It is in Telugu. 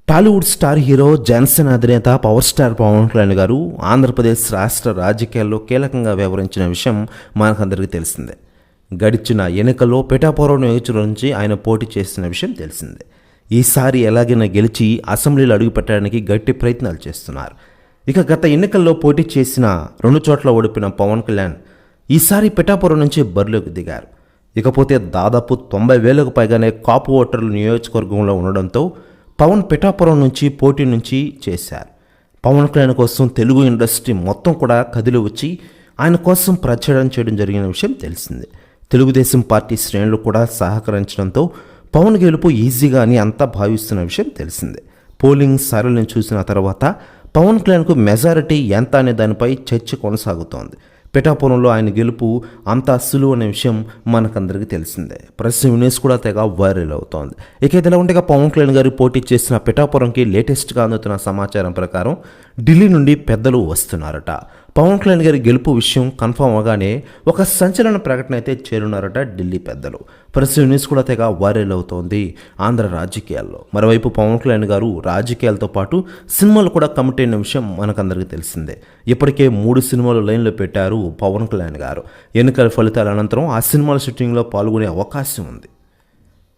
టాలీవుడ్ స్టార్ హీరో జనసేన అధినేత పవర్ స్టార్ పవన్ కళ్యాణ్ గారు ఆంధ్రప్రదేశ్ రాష్ట్ర రాజకీయాల్లో కీలకంగా వ్యవహరించిన విషయం మనకందరికీ తెలిసిందే. గడిచిన ఎన్నికల్లో పిఠాపురం నియోజకవర్గం నుంచి ఆయన పోటీ చేసిన విషయం తెలిసిందే. ఈసారి ఎలాగైనా గెలిచి అసెంబ్లీలో అడుగుపెట్టడానికి గట్టి ప్రయత్నాలు చేస్తున్నారు. ఇక గత ఎన్నికల్లో పోటీ చేసిన 2 చోట్ల ఓడిపిన పవన్ కళ్యాణ్ ఈసారి పిఠాపురం నుంచి బరిలోకి దిగారు. ఇకపోతే దాదాపు 90,000కు పైగానే కాపు ఓటర్లు నియోజకవర్గంలో ఉండడంతో పవన్ పిఠాపురం నుంచి పోటీ నుంచి చేశారు. పవన్ కళ్యాణ్ కోసం తెలుగు ఇండస్ట్రీ మొత్తం కూడా కదిలి వచ్చి ఆయన కోసం ప్రచారం చేయడం జరిగిన విషయం తెలిసిందే. తెలుగుదేశం పార్టీ శ్రేణులు కూడా సహకరించడంతో పవన్ గెలుపు ఈజీగా అని అంతా భావిస్తున్న విషయం తెలిసిందే. పోలింగ్ సరళిని చూసిన తర్వాత పవన్ కళ్యాణ్కు మెజారిటీ ఎంత అనే దానిపై చర్చ కొనసాగుతోంది. పిఠాపురంలో ఆయన గెలుపు అంత సులువు అనే విషయం మనకందరికీ తెలిసిందే. ప్రెస్ న్యూస్ కూడా తెగ వైరల్ అవుతోంది. ఇక ఇదిలా ఉండగా పవన్ కళ్యాణ్ గారు పోటీ చేసిన పిఠాపురంకి లేటెస్ట్గా అందుతున్న సమాచారం ప్రకారం ఢిల్లీ నుండి పెద్దలు వస్తున్నారట. పవన్ కళ్యాణ్ గారి గెలుపు విషయం కన్ఫర్మ్ అవగానే ఒక సంచలన ప్రకటన అయితే చేరున్నారట ఢిల్లీ పెద్దలు. ప్రెస్ న్యూస్ కూడా తెగ వైరల్ అవుతోంది ఆంధ్ర రాజకీయాల్లో. మరోవైపు పవన్ కళ్యాణ్ గారు రాజకీయాలతో పాటు సినిమాలు కూడా కమిట్ అయిన విషయం మనకందరికీ తెలిసిందే. ఇప్పటికే 3 సినిమాలు లైన్లో పెట్టారు పవన్ కళ్యాణ్ గారు. ఎన్నికల ఫలితాల అనంతరం ఆ సినిమాల షూటింగ్లో పాల్గొనే అవకాశం ఉంది.